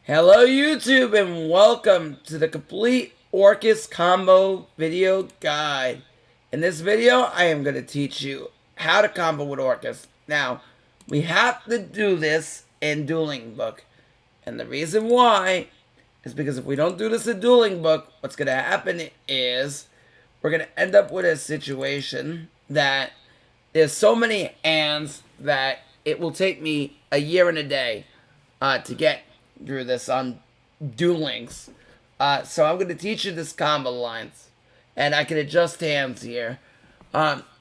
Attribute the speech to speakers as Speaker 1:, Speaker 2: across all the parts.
Speaker 1: Hello YouTube and welcome to the complete Orcust combo video guide. In this video, I am going to teach you how to combo with Orcust. Now, we have to do this in Dueling Book. And the reason why is because if we don't do this in Dueling Book, what's going to happen is we're going to end up with a situation that there's so many ands that it will take me a year and a day to get through this on Duel Links. So I'm going to teach you this combo lines. And I can adjust hands here.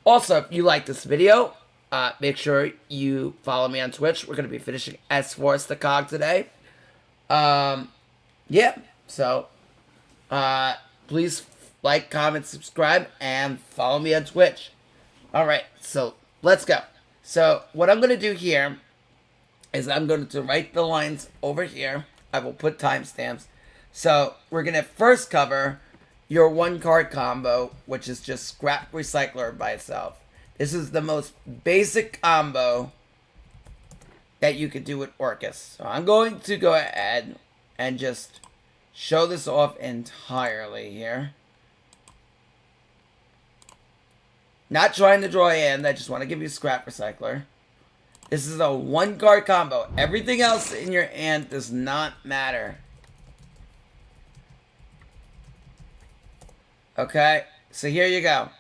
Speaker 1: Also, if you like this video, make sure you follow me on Twitch. We're going to be finishing S4 the Cog today. Yeah, so please like, comment, subscribe, and follow me on Twitch. Alright, so let's go. So what I'm going to do here is I'm going to write the lines over here. I will put timestamps. So we're going to first cover your one card combo, which is just Scrap Recycler by itself. This is the most basic combo that you could do with Orcust. So I'm going to go ahead and just show this off entirely here. Not trying to draw in, I just want to give you Scrap Recycler. This is a one card combo. Everything else in your hand does not matter. Okay, so here you go.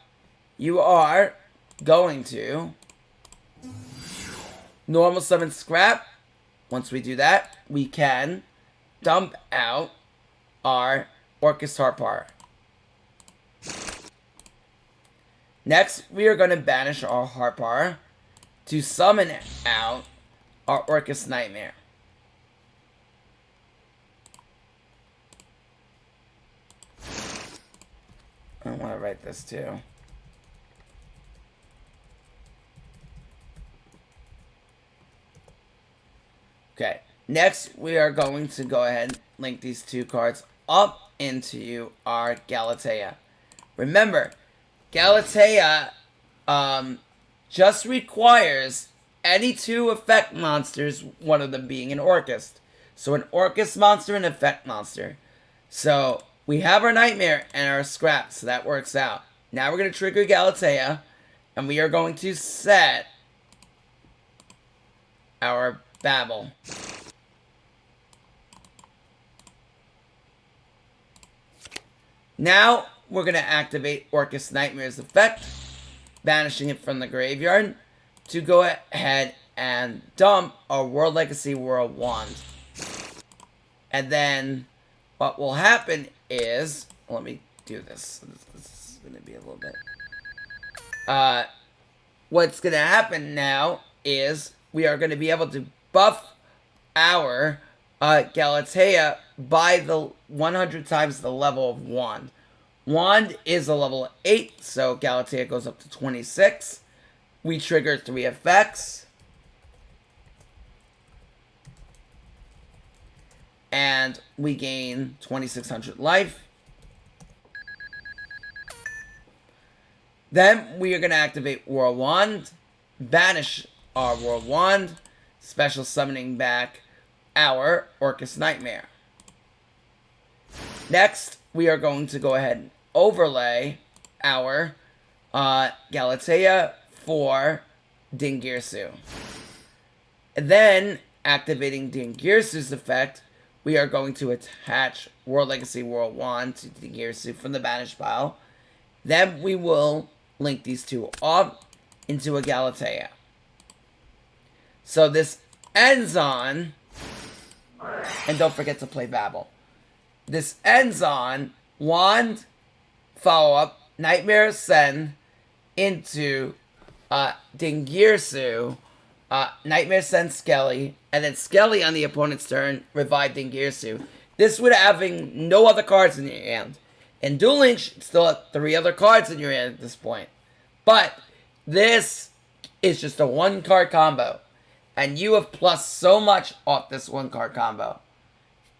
Speaker 1: You are going to normal summon Scrap. Once we do that, we can dump out our Orcust Harpar. Next, we are going to banish our Harpar to summon out our Orcust Nightmare. I want to write this too. Okay, next we are going to go ahead and link these two cards up into our Galatea. Remember, Galatea just requires any two effect monsters, one of them being an Orcust. So an Orcust monster and an effect monster. So we have our Nightmare and our Scrap, so that works out. Now we're going to trigger Galatea, and we are going to set our Babble. Now we're going to activate Orcust Nightmare's effect, banishing it from the graveyard, to go ahead and dump our World Legacy World Wand. And then what will happen is, let me do this. This is going to be a little bit. What's going to happen now is we are going to be able to buff our Galatea by the 100 times the level of Wand. Wand is a level 8, so Galatea goes up to 26. We trigger 3 effects. And we gain 2600 life. Then we are going to activate World Wand, banish our World Wand, special summoning back our Orcust Nightmare. Next, we are going to go ahead and overlay our Galatea for Dingirsu. And then, activating Dingirsu's effect, we are going to attach World Legacy World Wand to Dingirsu from the banish pile. Then we will link these two up into a Galatea. So this ends on, and don't forget to play Babble. This ends on Wand, follow-up, Nightmare send into Dingirsu, Nightmare send Skelly, and then Skelly on the opponent's turn, revive Dingirsu. This would having no other cards in your hand. In Duel Links, you still have 3 other cards in your hand at this point. But this is just a one card combo. And you have plus so much off this one card combo.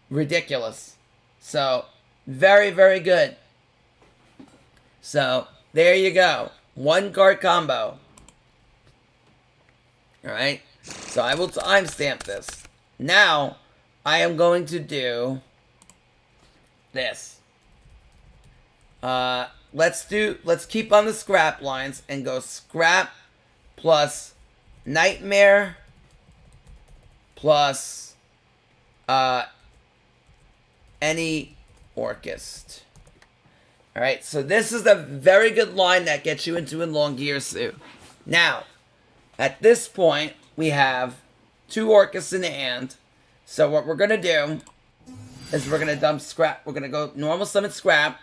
Speaker 1: Ridiculous. So, very, very good. So, there you go. One card combo. Alright? So I will timestamp this. Now, I am going to do this. Let's keep on the scrap lines and go scrap plus nightmare plus any Orcust. Alright, so this is a very good line that gets you into Elongirsu. Now, at this point, we have 2 Orcusts in the hand. So what we're going to do is we're going to dump scrap. We're going to go normal summon scrap.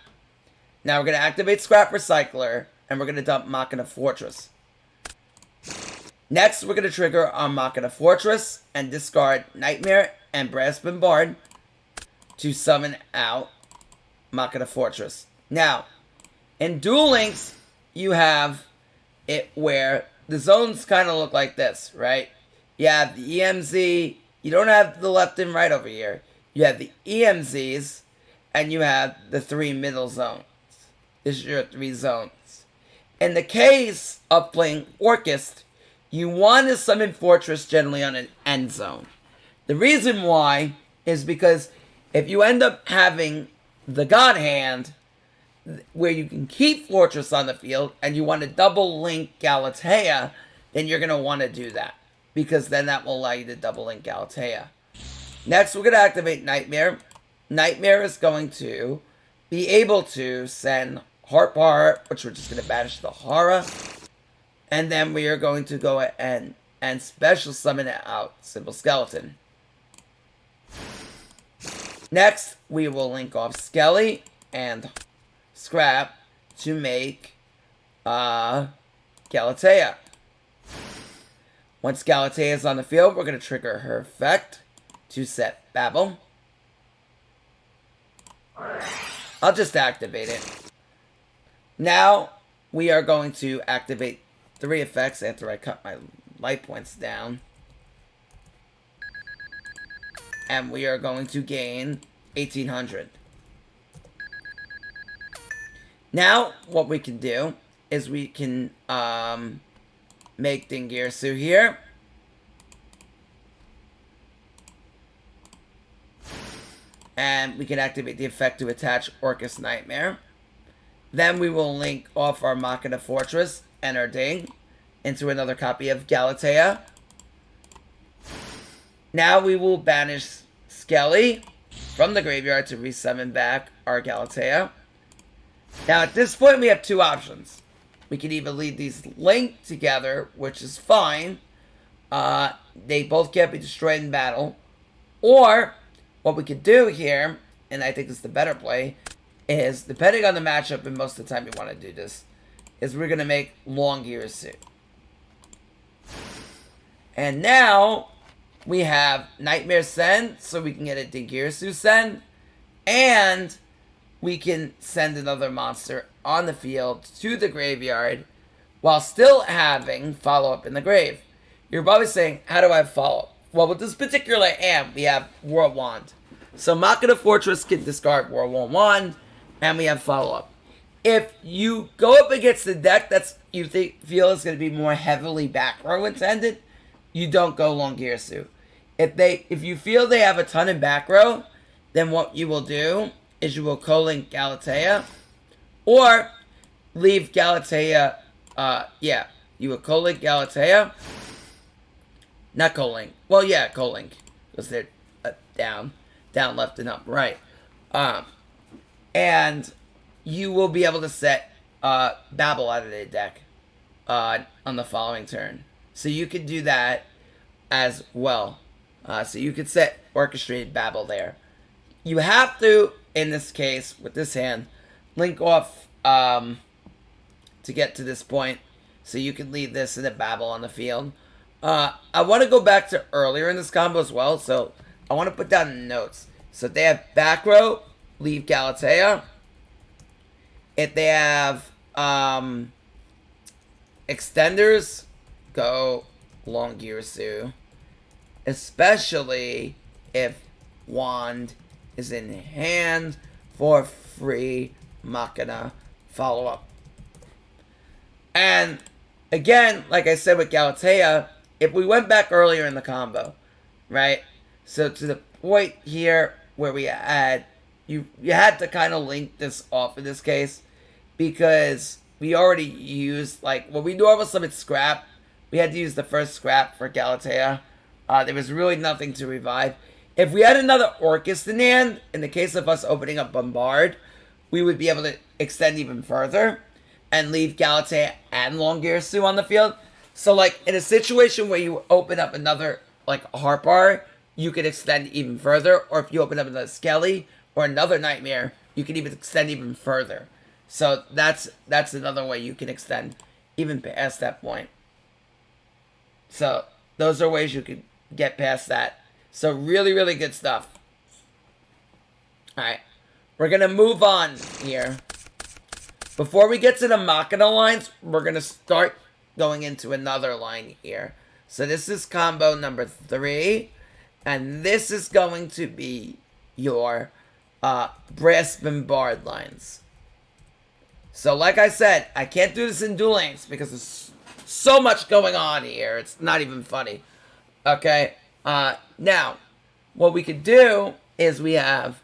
Speaker 1: Now we're going to activate Scrap Recycler, and we're going to dump Machina Fortress. Next, we're going to trigger our Machina Fortress and discard Nightmare and Brass Bombard to summon out Machina Fortress. Now, in Duel Links, you have it where the zones kind of look like this, right? You have the EMZ. You don't have the left and right over here. You have the EMZs, and you have the 3 middle zones. This is your 3 zones. In the case of playing Orcust, you want to summon Fortress generally on an end zone. The reason why is because if you end up having the God Hand, where you can keep Fortress on the field, and you want to double link Galatea, then you're going to want to do that. Because then that will allow you to double link Galatea. Next, we're going to activate Nightmare. Nightmare is going to be able to send Heart, which we're just going to banish the Hara. And then we are going to go and special summon it out, Simple Skeleton. Next, we will link off Skelly and Scrap to make Galatea. Once Galatea is on the field, we're going to trigger her effect to set Babel. I'll just activate it. Now, we are going to activate 3 effects after I cut my life points down. And we are going to gain 1800. Now, what we can do is we can make Dingirsu here. And we can activate the effect to attach Orcust Nightmare. Then we will link off our Machina Fortress and our Ding into another copy of Galatea. Now we will banish Skelly from the graveyard to resummon back our Galatea. Now at this point we have 2 options. We can either leave these linked together, which is fine. They both can't be destroyed in battle. Or what we could do here, and I think this is the better play, is depending on the matchup, and most of the time you want to do this, is we're going to make Elongirsu. And now we have Nightmare Send, so we can get a Dingirsu Send, and we can send another monster on the field to the graveyard while still having follow-up in the grave. You're probably saying, how do I have follow-up? Well, with this particular Am, we have World Wand. So Machina Fortress can discard World Wand, and we have follow-up. If you go up against the deck that's you feel is going to be more heavily back row intended, you don't go Elongirsu. If you feel they have a ton in back row, then what you will do is you will co-link Galatea, or leave Galatea, you will co-link Galatea, not co-link, well yeah, co-link, because they're down, left, and up, right, and you will be able to set Babel out of the deck on the following turn, so you could do that as well, so you could set Orchestrated Babel there. You have to, in this case, with this hand, link off to get to this point, so you can leave this in a Babel on the field. I want to go back to earlier in this combo as well, so I want to put down the notes. So if they have back row, leave Galatea. If they have extenders, go Elongirsu. Especially if Wand is in hand for free Machina follow-up. And again, like I said with Galatea, if we went back earlier in the combo, right? So to the point here where we had you had to kind of link this off in this case, because we already used, like, when we normally summon scrap, we had to use the first scrap for Galatea. There was really nothing to revive. If we had another Orcust in hand, in the case of us opening up Bombard, we would be able to extend even further and leave Galatea and Longirsu on the field. So, like, in a situation where you open up another, like, Harpar, you could extend even further. Or if you open up another Skelly or another Nightmare, you can even extend even further. So that's another way you can extend even past that point. So those are ways you can get past that. So really, really good stuff. Alright. We're going to move on here. Before we get to the Machina lines, we're going to start going into another line here. So this is combo number 3. And this is going to be your Brass Bombard lines. So like I said, I can't do this in Duel Links because there's so much going on here. It's not even funny. Okay. Now, what we could do is we have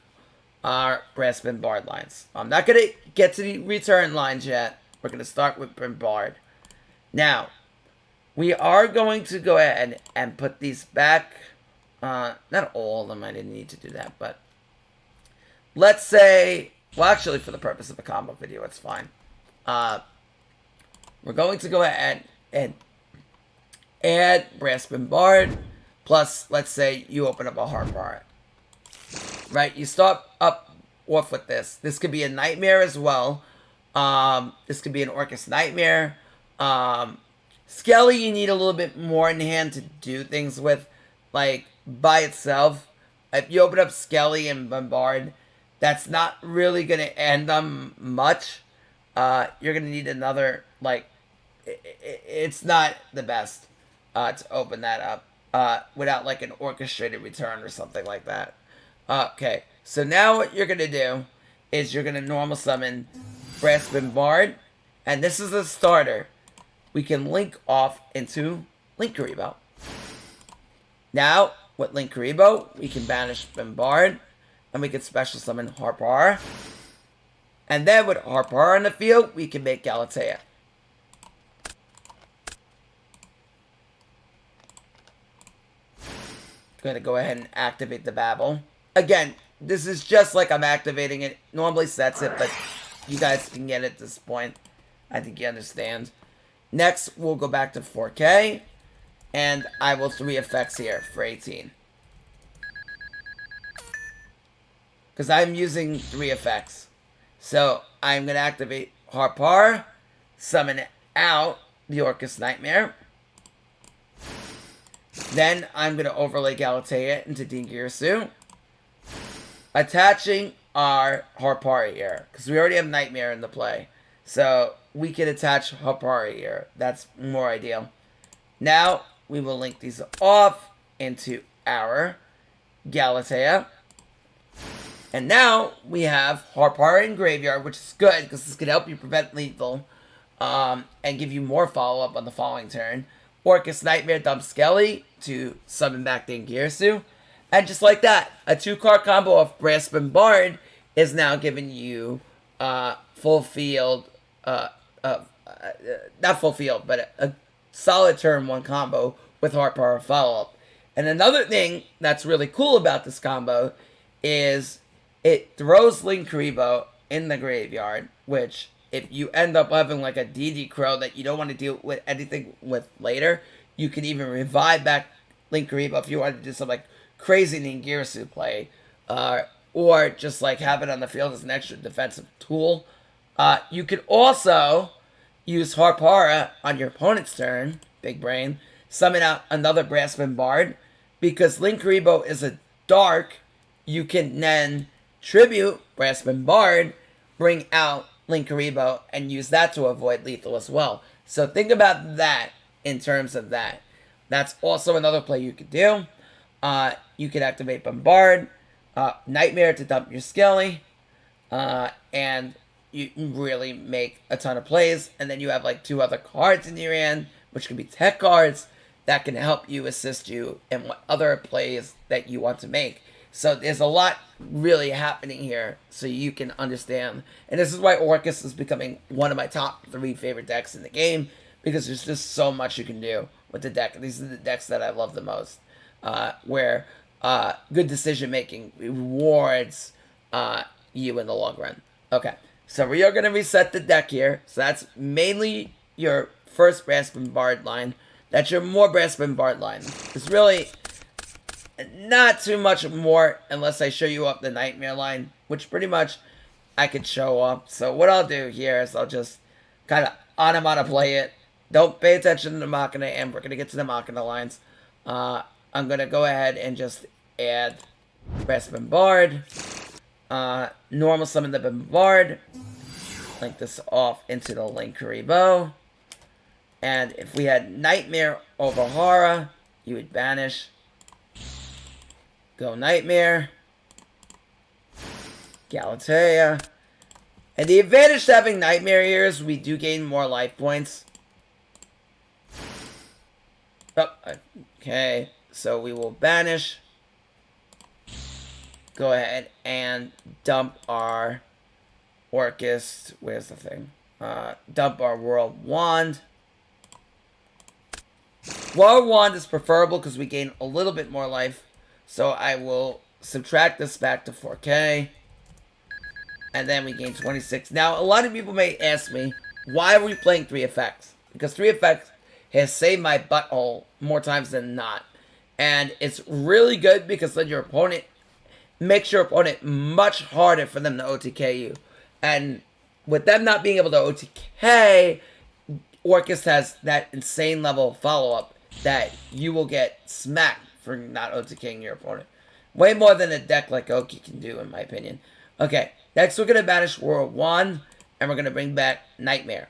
Speaker 1: our Brass Bombard lines. I'm not going to get to the return lines yet. We're going to start with Bombard. Now, we are going to go ahead and put these back. Not all of them. I didn't need to do that, but let's say, well, actually, for the purpose of a combo video, it's fine. We're going to go ahead and add Brass Bombard. Plus, let's say you open up a Harpar. Right? You start up off with this. This could be a Nightmare as well. This could be an Orcust Nightmare. Skelly, you need a little bit more in hand to do things with. Like, by itself. If you open up Skelly and Bombard, that's not really going to end them much. You're going to need another, like, it's not the best to open that up without, like, an orchestrated return or something like that. Okay, so now what you're going to do is you're going to normal summon Brass Bombard, and this is a starter. We can link off into Linkuriboh. Now, with Linkuriboh, we can banish Bombard, and we can special summon Harpar. And then with Harpar on the field, we can make Galatea. Going to go ahead and activate the Babel. Again, this is just like I'm activating it. Normally sets it, but you guys can get it at this point. I think you understand. Next, we'll go back to 4K. And I will 3 effects here for 18. Because I'm using 3 effects. So, I'm going to activate Harpar. Summon out the Orcust Nightmare. Then, I'm going to overlay Galatea into Dingirsu. Attaching our Harpar here. Because we already have Nightmare in the play. So, we can attach Harpar here. That's more ideal. Now, we will link these off into our Galatea. And now we have Harpar in Graveyard, which is good because this can help you prevent lethal and give you more follow-up on the following turn. Orcust Nightmare dump Skelly to summon back Dingirsu. And just like that, a 2-card combo of Brass Bombard is now giving you full field, not full field, but a solid turn 1 combo with Harpar follow-up. And another thing that's really cool about this combo is it throws Linkuriboh in the graveyard, which if you end up having like a DD Crow that you don't want to deal with anything with later, you can even revive back Linkuriboh if you want to do some like crazy Ningirsu play, or just like have it on the field as an extra defensive tool. You could also use Harpara on your opponent's turn, big brain, summon out another Brass Bombard. Because Linkuriboh is a dark, you can then tribute Brass Bombard, bring out Linkuriboh, and use that to avoid lethal as well. So think about that in terms of that. That's also another play you could do. You could activate Bombard, Nightmare to dump your Skelly, and you really make a ton of plays. And then you have like 2 other cards in your hand, which can be tech cards that can help you assist you in what other plays that you want to make. So there's a lot really happening here, so you can understand. And this is why Orcust is becoming one of my top 3 favorite decks in the game, because there's just so much you can do with the deck. These are the decks that I love the most, where good decision making rewards you in the long run. Okay, so we are going to reset the deck here. So that's mainly your first Brass Bombard line. That's your more Brass Bombard line. It's really not too much more unless I show you up the Nightmare line, which pretty much I could show up. So what I'll do here is I'll just kind of onomatoplay it. Don't pay attention to the Machina, and we're going to get to the Machina lines. I'm going to go ahead and just add Brass Bombard. Normal summon the Bombard. Link this off into the Linkuriboh. And if we had Nightmare over Horror, you would banish. Go Nightmare. Galatea. And the advantage to having Nightmare here is we do gain more life points. Oh, okay. So we will banish. Go ahead and dump our Orcust. Where's the thing? Dump our World Wand. World Wand is preferable because we gain a little bit more life. So I will subtract this back to 4K. And then we gain 26. Now, a lot of people may ask me, why are we playing 3 effects? Because 3 effects has saved my butthole more times than not. And it's really good because then your opponent makes your opponent much harder for them to OTK you. And with them not being able to OTK, Orcust has that insane level of follow-up that you will get smacked for not OTKing your opponent. Way more than a deck like Oki can do, in my opinion. Okay, next we're going to banish World Wand, and we're going to bring back Nightmare.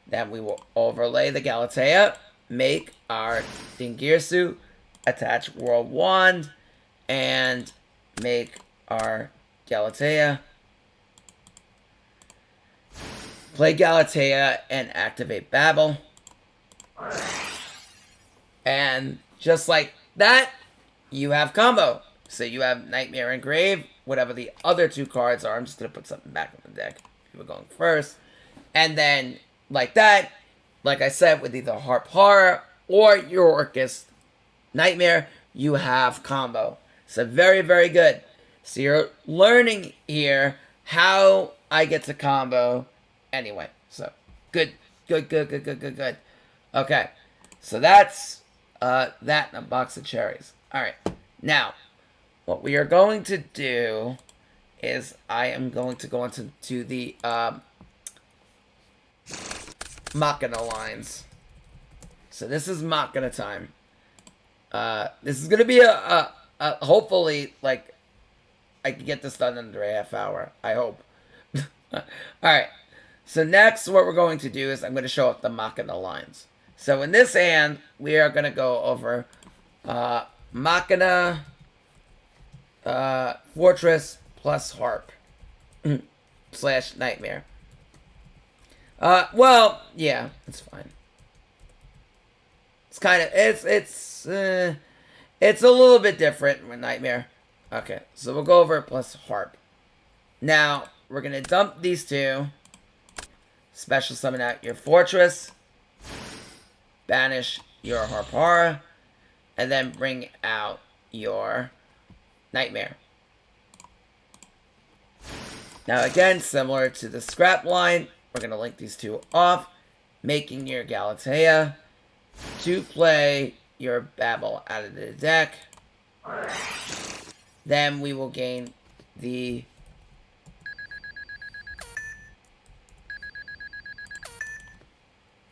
Speaker 1: Then we will overlay the Galatea, make our Dingirsu, attach World Wand, and make our Galatea. Play Galatea and activate Babel. And just like that, you have combo. So you have Nightmare Engrave, whatever the other 2 cards are. I'm just going to put something back in the deck. We're going first. And then, like that, like I said, with either Harp Horror or your Orcust Nightmare, you have combo. So very, very good. So you're learning here how I get to combo anyway. So good. Okay. So that's that and a box of cherries. Alright. Now, what we are going to do is I am going to go into the Machina lines. So this is Machina time. This is going to be a hopefully, like, I can get this done under a half hour. I hope. Alright. So next, what we're going to do is I'm going to show up the Machina lines. So in this hand, we are going to go over Machina, Fortress plus Harp / Nightmare. Well, yeah, it's fine. It's kind of it's a little bit different with Nightmare. Okay, so we'll go over plus Harp. Now we're gonna dump these 2. Special summon out your Fortress. Banish your Harpara, and then bring out your Nightmare. Now again, similar to the scrap line, we're going to link these 2 off, making your Galatea to play your Babel out of the deck. Then we will gain the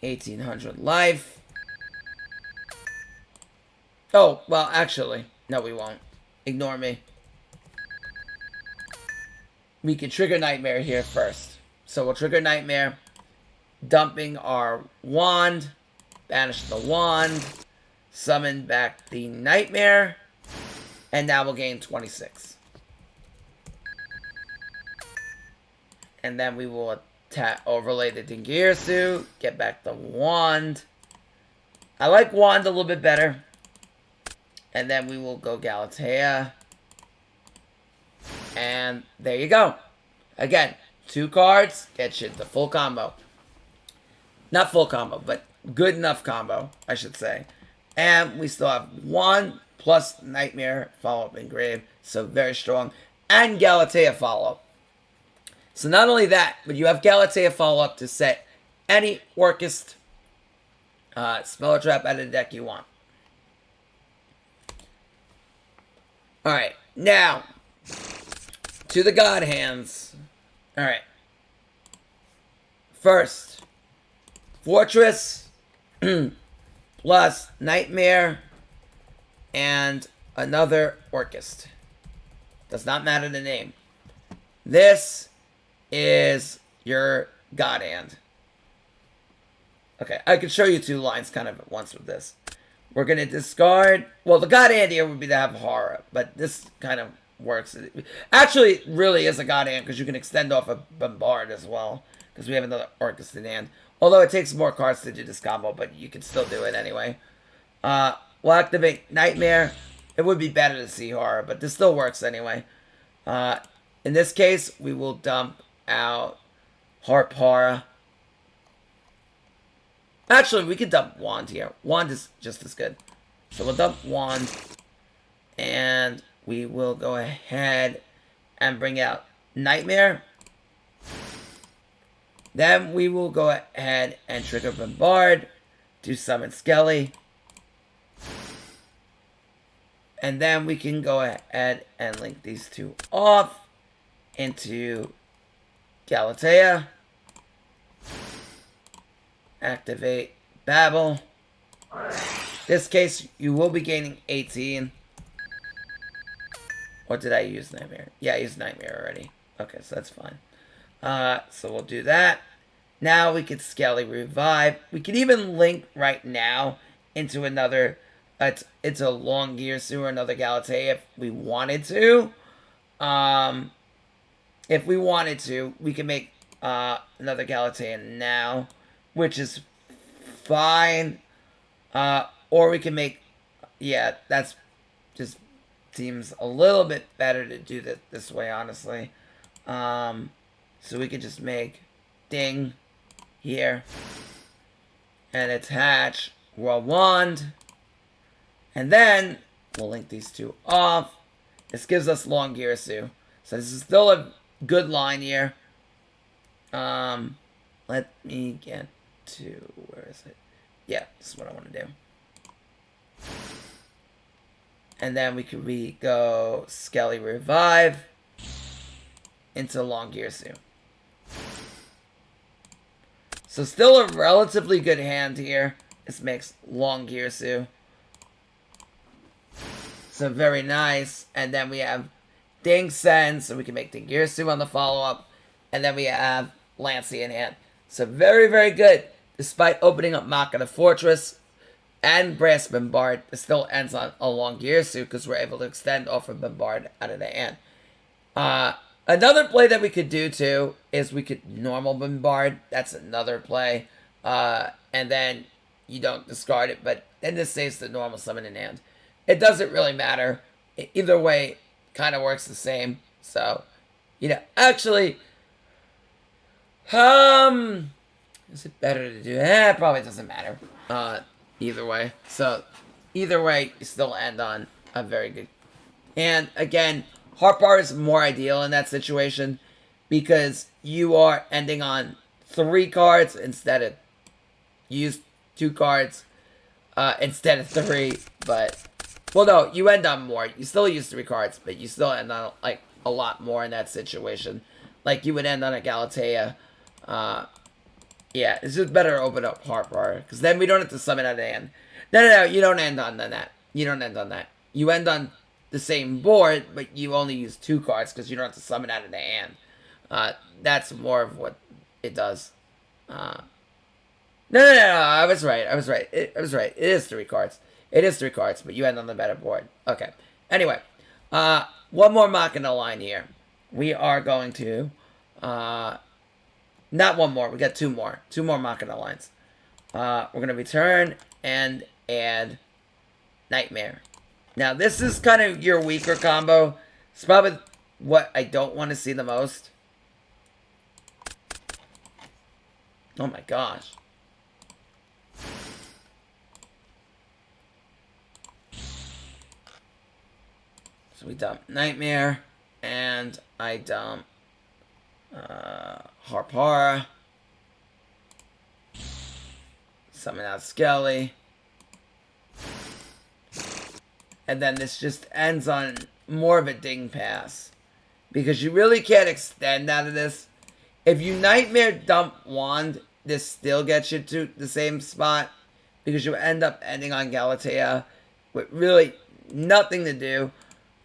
Speaker 1: $1,800 life. Oh, well, actually, no, we won't. Ignore me. We can trigger Nightmare here first. So we'll trigger Nightmare, dumping our wand, banish the wand, summon back the Nightmare, and now we'll gain 26. And then we will overlay the Dingirsu, get back the wand. I like wand a little bit better. And then we will go Galatea, And there you go. Again, 2 cards get you the full combo. Not full combo, but good enough combo, I should say. And we still have 1 plus Nightmare follow-up engrave, so very strong. And Galatea follow-up. So not only that, but you have Galatea follow-up to set any Orcust spell trap out of the deck you want. Alright, now, to the God Hands. Alright. First, Fortress, plus Nightmare, and another Orcust. Does not matter the name. This is your God Hand. Okay, I could show you 2 lines kind of at once with this. We're going to discard... Well, the God Hand here would be to have Horror, but this kind of works. Actually, it really is a God Hand, because you can extend off a Bombard as well, because we have another Orcust in hand. Although it takes more cards to do this combo, but you can still do it anyway. We'll activate Nightmare. It would be better to see Horror, but this still works anyway. In this case, we will dump out Horror. Actually, we could dump Wand here. Wand is just as good. So we'll dump Wand. And we will go ahead and bring out Nightmare. Then we will go ahead and trigger Bombard to summon Skelly. And then we can go ahead and link these 2 off into Galatea. Activate Babel. This case, you will be gaining 18. Or did I use Nightmare? Yeah, I used Nightmare already. Okay, so that's fine. So we'll do that. Now we can Skelly Revive. We can even link right now into another... It's a Long Gear Sewer, another Galatea if we wanted to. If we wanted to, we can make another Galatea now, which is fine. Or we can make... Yeah, that's just seems a little bit better to do that this way, honestly. So we could just make Ding here. And attach World Wand. And then we'll link these 2 off. This gives us Long Girasu. So this is still a good line here. Let me get to... Where is it? Yeah, this is what I want to do. And then we could go Skelly Revive into Long Girasu. So still a relatively good hand here. This makes Long Girasu. So very nice. And then we have Ding Sen, so we can make Ding Girasu on the follow-up. And then we have Lancey in hand. So very, very good. Despite opening up Machina Fortress and Brass Bombard, it still ends on a Long Girasu because we're able to extend off of Bombard out of the hand. Another play that we could do too is we could normal Bombard. That's another play. And then you don't discard it, but then this saves the normal summon in hand. It doesn't really matter. Either way, kind of works the same. So, you know, actually, is it better to do? It probably doesn't matter. Either way. So, either way, you still end on a very good. And again, Heart Bar is more ideal in that situation because you are ending on 3 cards instead of use 2 cards instead of 3. But well, no, you end on more. You still use 3 cards, but you still end on like a lot more in that situation. Like you would end on a Galatea. Yeah, it's just better to open up Heart Bar because then we don't have to summon out of the hand. No, you don't end on that. You don't end on that. You end on the same board, but you only use 2 cards because you don't have to summon out of the hand. That's more of what it does. No, I was right. It is 3 cards. It is 3 cards, but you end on the better board. Okay. Anyway, one more Machina line here. We are going to, not one more. We got 2 more. 2 more Machina lines. We're going to return and add Nightmare. Now, this is kind of your weaker combo. It's probably what I don't want to see the most. Oh my gosh. So we dump Nightmare, and I dump Harpara. Summon out Skelly. And then this just ends on more of a ding pass. Because you really can't extend out of this. If you Nightmare dump Wand, this still gets you to the same spot. Because you end up ending on Galatea with really nothing to do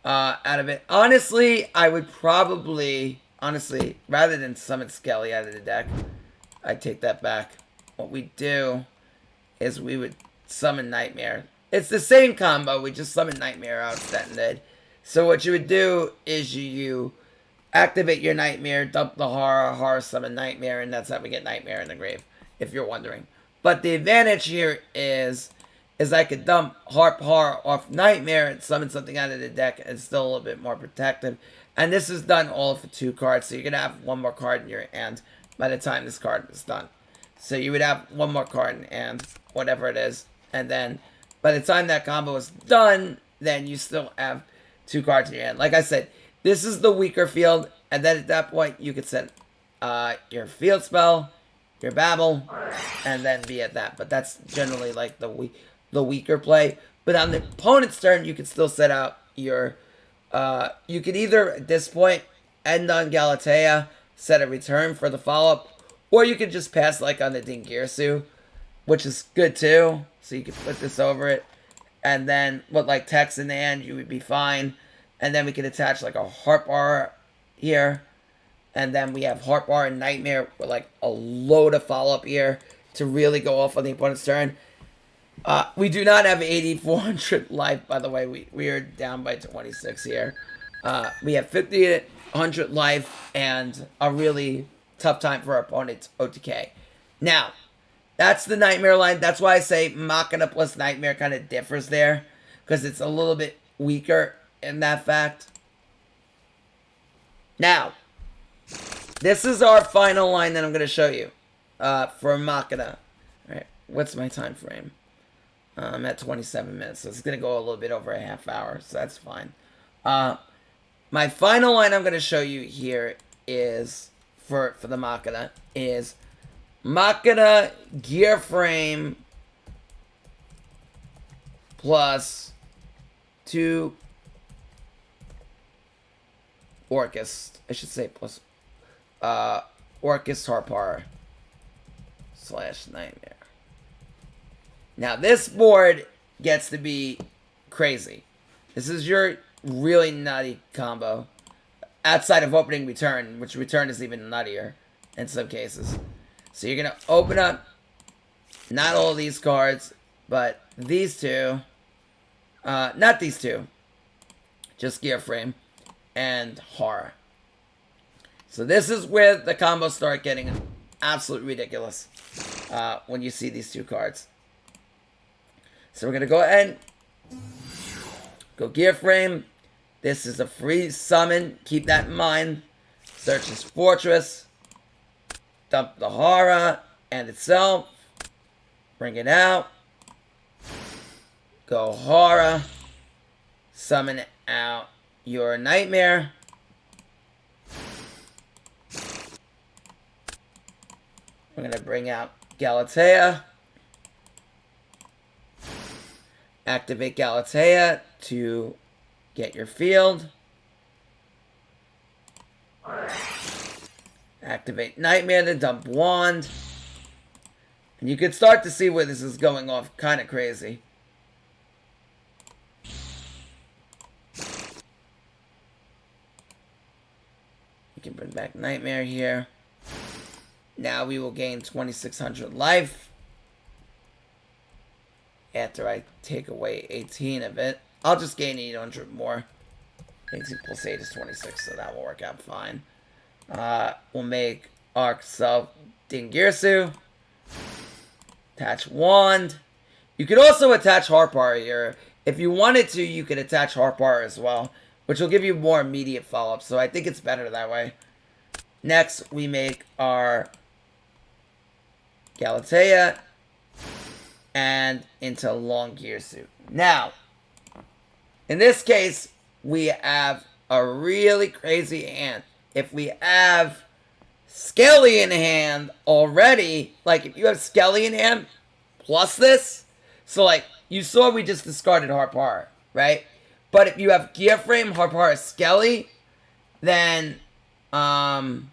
Speaker 1: out of it. Honestly, I would probably, rather than summon Skelly out of the deck, I'd take that back. What we do is we would summon Nightmare. It's the same combo, we just summon Nightmare out instead. So what you would do is you activate your Nightmare, dump the horror summon Nightmare, and that's how we get Nightmare in the grave, if you're wondering. But the advantage here is I could dump horror off Nightmare and summon something out of the deck, and it's still a little bit more protective. And this is done all for 2 cards, so you're going to have 1 more card in your hand by the time this card is done. So you would have 1 more card in hand, whatever it is, and then by the time that combo is done, then you still have 2 cards in your hand. Like I said, this is the weaker field, and then at that point, you could set your field spell, your babble, and then be at that. But that's generally like the weaker play. But on the opponent's turn, you could still set out your... you could either, at this point, end on Galatea, set a return for the follow-up, or you could just pass like on the Dingirsu, which is good too. So you could put this over it. And then with like text in the hand, you would be fine. And then we could attach like a Heart Bar here. And then we have Heart Bar and Nightmare with like a load of follow-up here to really go off on the opponent's turn. We do not have 8,400 life, by the way. We are down by 26 here. We have 5,800 life and a really tough time for our opponent's OTK. Now, that's the Nightmare line. That's why I say Machina plus Nightmare kind of differs there. Because it's a little bit weaker in that fact. Now, this is our final line that I'm going to show you for Machina. Alright, what's my time frame? I'm at 27 minutes, so it's going to go a little bit over a half hour, so that's fine. My final line I'm going to show you here is, for the Machina, is Machina Gear Frame plus 2 Orcust. I should say plus Orcust Harpar / Nightmare. Now this board gets to be crazy. This is your really nutty combo. Outside of opening return, which return is even nuttier in some cases. So you're going to open up not all these cards, but these 2. Not these 2. Just Gear Frame and Horror. So this is where the combos start getting absolutely ridiculous when you see these 2 cards. So we're going to go ahead and go Gear Frame. This is a free summon. Keep that in mind. Search his Fortress. Dump the Horror and itself. Bring it out. Go Horror. Summon out your Nightmare. We're going to bring out Galatea. Activate Galatea to get your field. Activate Nightmare to dump Wand. And you can start to see where this is going off kind of crazy. You can bring back Nightmare here. Now we will gain 2,600 life. After I take away 18 of it. I'll just gain 800 more. 18 plus 8 is 26, so that will work out fine. We'll make ourselves Dingirsu. Attach Wand. You could also attach Harpar here. If you wanted to, you could attach Harpar as well, which will give you more immediate follow-up. So I think it's better that way. Next, we make our Galatea and into long gear suit. Now, in this case, we have a really crazy hand. If we have Skelly in hand already, like if you have Skelly in hand plus this, so like you saw we just discarded Harpara, right? But if you have Gear Frame, Harpara, Skelly, then, well,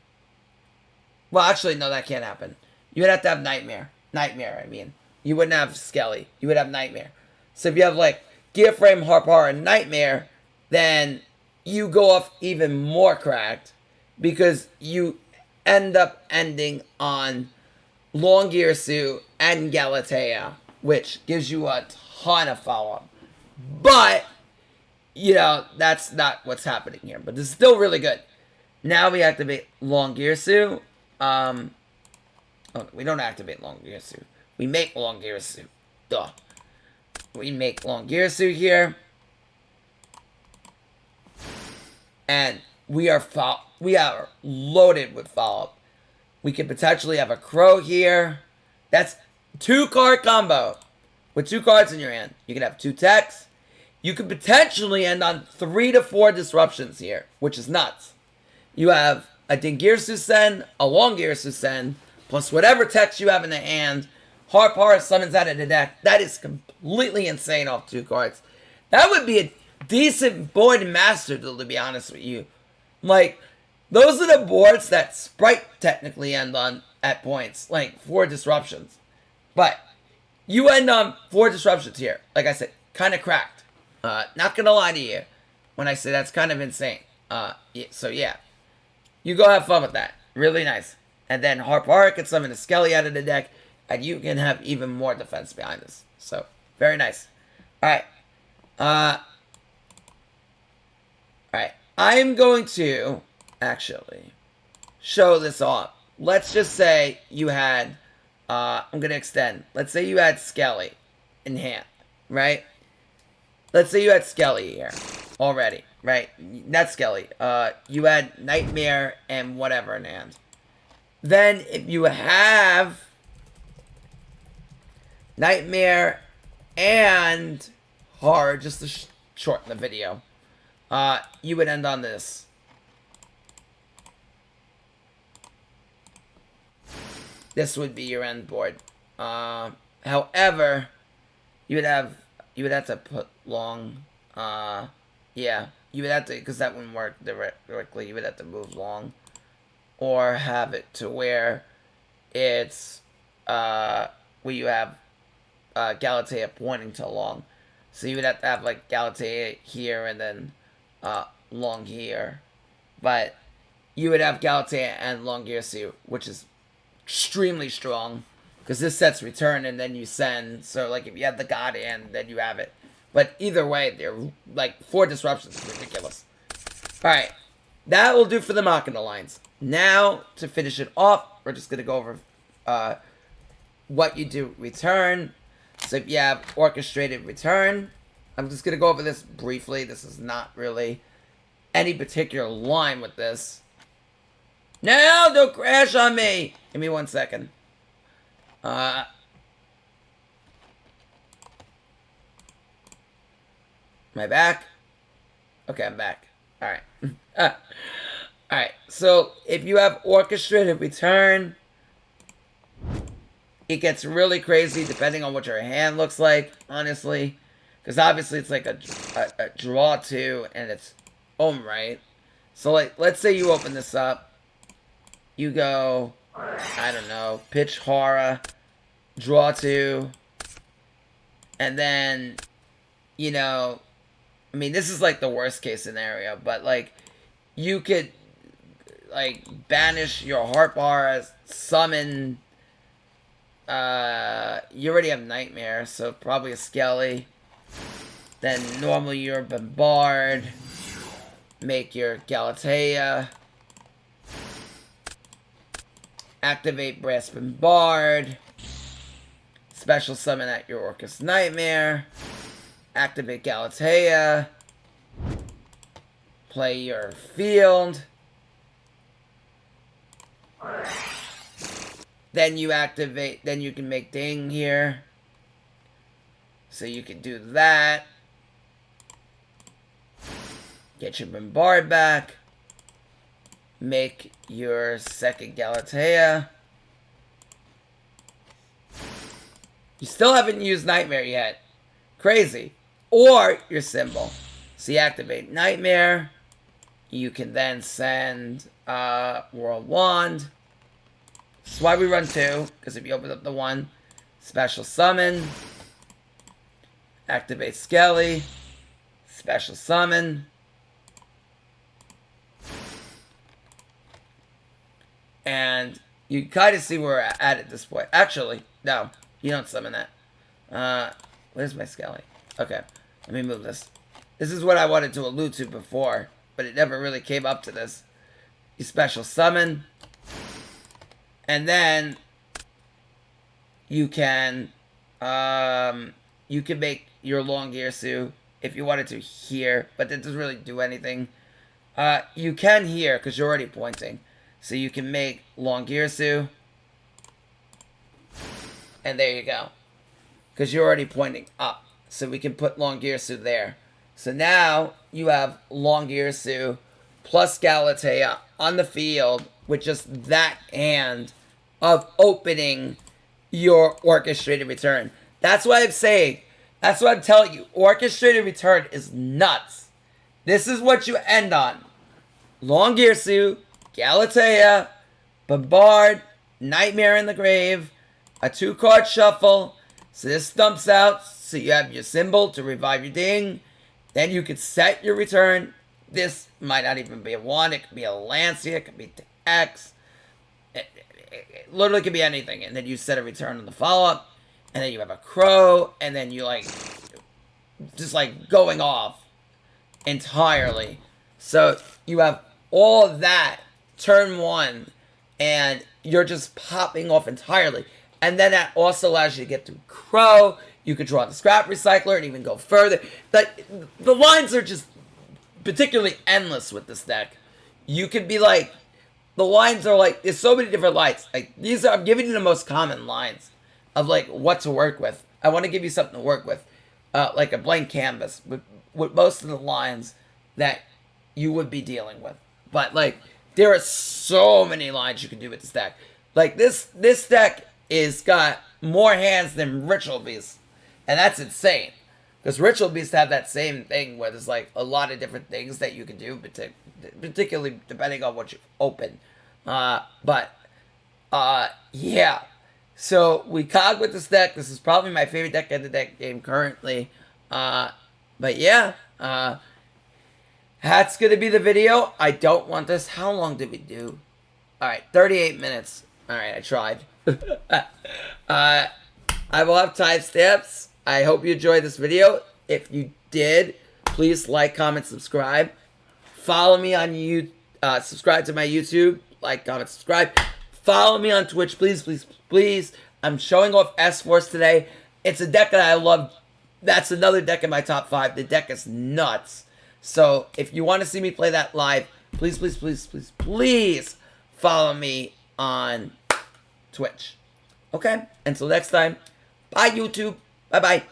Speaker 1: actually, no, that can't happen. You would have to have Nightmare. Nightmare, I mean. You wouldn't have Skelly. You would have Nightmare. So if you have, like, Gear Frame, Harpara, and Nightmare, then you go off even more cracked because you end up ending on Long Gear Suit and Galatea, which gives you a ton of follow-up. But, you know, that's not what's happening here. But this is still really good. Now we activate Long Gear Suit. Oh, we don't activate Long Gear Suit. We make Long Gear Suit. Duh. We make Long Gear Suit here. And we are loaded with follow-up. We could potentially have a Crow here. That's 2-card combo. With 2 cards in your hand. You can have 2 techs. You could potentially end on 3 to 4 disruptions here, which is nuts. You have a Dingir Susen, a Long Gear Susen, plus whatever text you have in the hand. Harpara summons out of the deck. That is completely insane off 2 cards. That would be a decent board master duel, to be honest with you. Like, those are the boards that Sprite technically end on at points. Like, 4 disruptions. But, you end on 4 disruptions here. Like I said, kind of cracked. Not gonna lie to you when I say that's kind of insane. So yeah. You go have fun with that. Really nice. And then Harpara can summon the Skelly out of the deck. And you can have even more defense behind this. So, very nice. Alright. Alright. I'm going to, actually, show this off. Let's just say you had, I'm going to extend. Let's say you had Skelly in hand, right? Let's say you had Skelly here already, right? Not Skelly. You had Nightmare and whatever in hand. Then, if you have Nightmare and Horror, just to shorten the video, you would end on this. This would be your end board. However, you would have to put long, yeah, you would have to, because that wouldn't work directly, you would have to move long, or have it to where it's, where you have Galatea pointing to long. So you would have to have like Galatea here and then long here. But you would have Galatea and Long Gear Suit, which is extremely strong. Because this sets return and then you send. So like if you have the God in, then you have it. But either way, they're like 4 disruptions. It's ridiculous. Alright. That will do for the Machina lines. Now, to finish it off, we're just going to go over what you do return. So if you have orchestrated return, I'm just going to go over this briefly. This is not really any particular line with this. No, don't crash on me. Give me 1 second. Am I back? Okay, I'm back. Alright. Alright, so if you have orchestrated return, it gets really crazy depending on what your hand looks like, honestly. Because obviously it's like a draw 2 and it's right. So like, let's say you open this up. You go, I don't know, pitch horror, draw 2. And then, you know, I mean, this is like the worst case scenario. But like, you could like banish your Harpara, summon. You already have Nightmare, so probably a Skelly. Then normally you're Bombard. Make your Galatea. Activate Brass Bombard. Special summon at your Orcust Nightmare. Activate Galatea. play your field. Then you activate, then you can make ding here. So you can do that. Get your bombard back. Make your second Galatea. You still haven't used Nightmare yet. Crazy. Or your symbol. So you activate Nightmare. You can then send World Wand. That's why we run 2. Because if you open up the 1, special summon. Activate Skelly. Special summon. And you kind of see where we're at this point. Actually, no. You don't summon that. Where's my Skelly? Okay. Let me move this. This is what I wanted to allude to before. But it never really came up to this. You special summon. And then you can make your long Girsu if you wanted to here, but that doesn't really do anything. You can here because you're already pointing, so you can make long Girsu, and there you go, because you're already pointing up, so we can put long Girsu there. So now you have long Girsu plus Galatea on the field with just that hand of opening your orchestrated return. That's why I'm saying, that's what I'm telling you. Orchestrated return is nuts. This is what you end on. Long Girsu, Galatea, Bombard, Nightmare in the Grave, a 2-card shuffle. So this dumps out, so you have your symbol to revive your ding. Then you can set your return. This might not even be a 1. It could be a Lancia. It could be X. It literally could be anything. And then you set a return on the follow-up. And then you have a Crow. And then you just going off entirely. So you have all of that turn 1. And you're just popping off entirely. And then that also allows you to get through Crow. You could draw the Scrap Recycler and even go further. The lines are just particularly endless with this deck. You could be the lines are there's so many different lines. I'm giving you the most common lines of what to work with. I want to give you something to work with. Like a blank canvas with most of the lines that you would be dealing with. But there are so many lines you can do with this deck. This deck is got more hands than Ritual Beast. And that's insane. Because Ritual Beast have that same thing where there's a lot of different things that you can do, particularly depending on what you open. Yeah. So we cog with this deck. This is probably my favorite deck in the deck game currently. But yeah. That's going to be the video. I don't want this. How long did we do? Alright, 38 minutes. Alright, I tried. I will have timestamps. I hope you enjoyed this video. If you did, please like, comment, subscribe. Follow me on YouTube. Subscribe to my YouTube. Like, comment, subscribe. Follow me on Twitch, please, please, please. I'm showing off S-Force today. It's a deck that I love. That's another deck in my top 5. The deck is nuts. So, if you want to see me play that live, please, please, please, please, please follow me on Twitch. Okay? Until next time, bye YouTube. Bye-bye.